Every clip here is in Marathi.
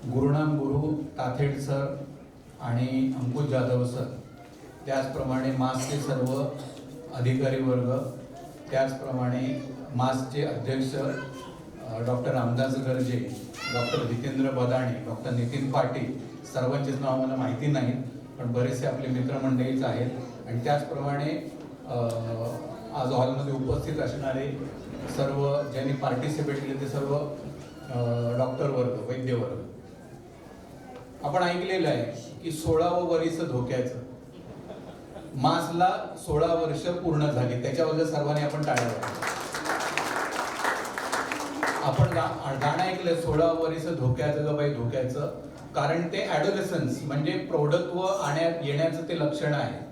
गुरुनाम गुरु ताथेड सर आणि अंकुश जाधव सर, त्याचप्रमाणे मासचे सर्व अधिकारी वर्ग, त्याचप्रमाणे मासचे अध्यक्ष doctor Ramdas Garje, doctor Jitendra Badane, doctor Nitin Patil, सर्वांचीच नाव मला माहिती नाहीत पण बरेचसे आपले मित्रमंडळीच आहेत। आणि त्याचप्रमाणे आज हॉलमध्ये उपस्थित असणारे सर्व ज्यांनी पार्टिसिपेट केले ते सर्व डॉक्टर वर्ग, वैद्य वर्ग। आपण ऐकलेलं आहे की 16वं वर्ष धोक्याचं, मासला 16 वर्ष पूर्ण झाली, त्याच्याबद्दल सर्वांनी आपण टाळ्या वाजवा। आपण गाणं ऐकलं 16 वर्ष धोक्याचं ग बाई धोक्याचं, कारण ते ॲडोलेसन्स म्हणजे प्रौढत्व येण्याचं ते लक्षण आहे।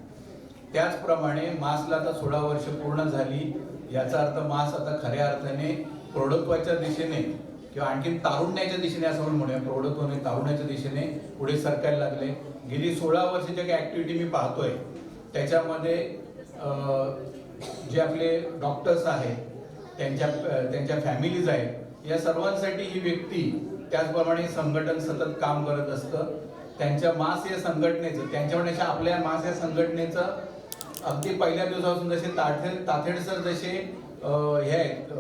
त्याचप्रमाणे मासला आता 16 वर्ष पूर्ण झाली, याचा अर्थ मास आता खऱ्या अर्थाने प्रौढत्वाच्या दिशेने किंवा आणखी तारुण्याच्या दिशेने असं म्हणूया, प्रौढत्वाने तारुण्याच्या दिशेने पुढे सरकायला लागले। गेली 16 वर्षाच्या काही ॲक्टिव्हिटी मी पाहतोय त्याच्यामध्ये जे आपले डॉक्टर्स आहेत, त्यांच्या फॅमिलीज आहेत, या सर्वांसाठी ही व्यक्ती त्याचप्रमाणे संघटन सतत काम करत असतं। त्यांच्या मास या संघटनेचं, त्यांच्या आपल्या मास या संघटनेचं अगदी पहिल्या दिवसापासून जसे ताथेड सर जसे हे आहेत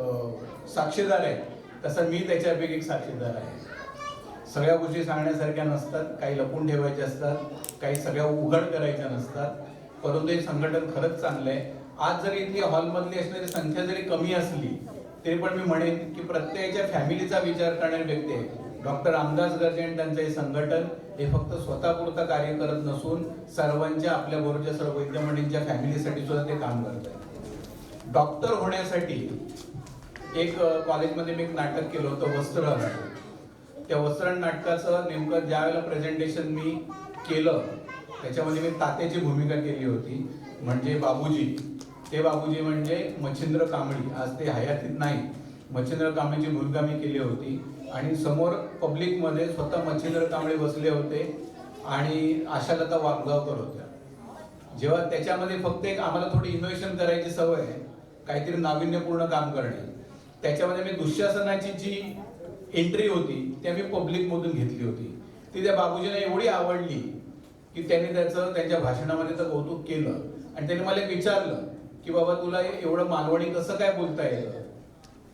साक्षीदार आहेत, तसं मी त्याच्यापैकी एक साक्षीदार आहे। सगळ्या गोष्टी सांगण्यासारख्या नसतात, काही लपून ठेवायच्या असतात, काही सगळ्या उघड करायच्या नसतात, परंतु हे संघटन खरंच चांगलं आहे। आज जरी इथली हॉलमधली असणारी संख्या जरी कमी असली तरी पण मी म्हणेन की प्रत्येकाच्या फॅमिलीचा विचार करणारी व्यक्ती आहे। डॉक्टर रामदास गर्जे आणि त्यांचं हे संघटन हे फक्त स्वतःपुरतं कार्य करत नसून सर्वांच्या आपल्या बरोबरच्या सर्व वैद्यमंडळींच्या फॅमिलीसाठी सुद्धा ते काम करत आहे। डॉक्टर होण्यासाठी एक कॉलेजमध्ये मी एक नाटक केलं होतं, वस्त्रहरण। त्या वस्त्रहरण नाटकाचं नेमकं ज्यावेळेला प्रेझेंटेशन मी केलं त्याच्यामध्ये मी तात्याची भूमिका केली होती, म्हणजे बाबूजी। ते बाबूजी म्हणजे मच्छिंद्र कांबळी, आज ते हयातीत नाही, मच्छिंद्र कांबळीची भूमिका मी केली होती। आणि समोर पब्लिकमध्ये स्वतः मच्छिंद्र कांबळे बसले होते आणि आशालता वाघगावकर होत्या। जेव्हा त्याच्यामध्ये फक्त एक आम्हाला थोडी इनोव्हेशन करायची सवय आहे, काहीतरी नाविन्यपूर्ण काम करणे, त्याच्यामध्ये मी दुःशासनाची जी एंट्री होती ती आम्ही पब्लिकमधून घेतली होती। ती त्या बाबूजींना एवढी आवडली की त्यांनी त्यांच्या भाषणामध्ये तर कौतुक केलं आणि त्यांनी मला विचारलं की बाबा तुला एवढं मालवणी कसं काय बोलता येतं?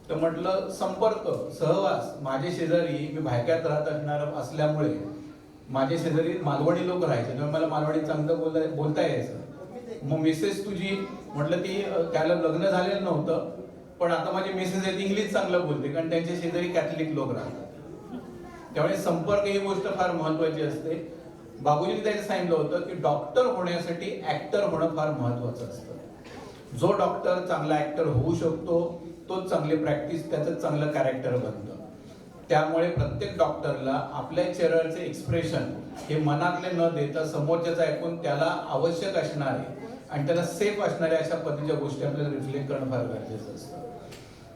तर म्हटलं संपर्क, सहवास, माझे शेजारी, मी भायक्यात राहत असल्यामुळे माझे शेजारी मालवणी लोक राहायचे, त्यामुळे मला मालवणी चांगलं बोलता यायचं। मग मिसेस तुझी, म्हटलं ती त्याला लग्न झालेलं नव्हतं पण आता माझी मिसेस आहे, इंग्लिश चांगलं बोलते कारण त्यांच्या शेजारी कॅथलिक लोक राहतात, त्यामुळे संपर्क ही गोष्ट फार महत्वाची असते। बाबूजींनी त्याने सांगितलं होतं की डॉक्टर होण्यासाठी ऍक्टर होणं फार महत्वाचं असतं। जो डॉक्टर चांगला ऍक्टर होऊ शकतो तोच चांगली प्रॅक्टिस, त्याचं चांगलं कॅरेक्टर बनतं। त्यामुळे प्रत्येक डॉक्टरला आपल्या चेहऱ्याचे एक्सप्रेशन हे मनातले न देता समोरच्याचं ऐकून त्याला आवश्यक असणारे आणि त्याला सेफ असणाऱ्या अशा पद्धतीच्या गोष्टी आपल्याला रिफ्लेक्ट करणं फार गरजेचं असतं।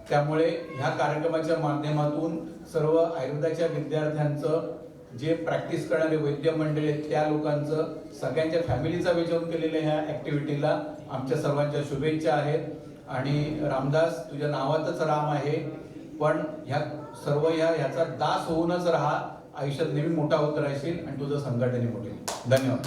त्यामुळे ह्या कार्यक्रमाच्या माध्यमातून सर्व आयुर्वेदाच्या विद्यार्थ्यांचं, जे प्रॅक्टिस करणारे वैद्य मंडळी आहेत त्या लोकांचं, सगळ्यांच्या फॅमिलीचा विचार केलेल्या ह्या ऍक्टिव्हिटीला आमच्या सर्वांच्या शुभेच्छा आहेत। आणि रामदास, तुझ्या नावातच राम आहे, पण ह्या सर्व ह्याचा दास होऊनच राहा, आयुष्यात नेहमी मोठा होत राहशील आणि तुझं संघटनही मोठे। धन्यवाद।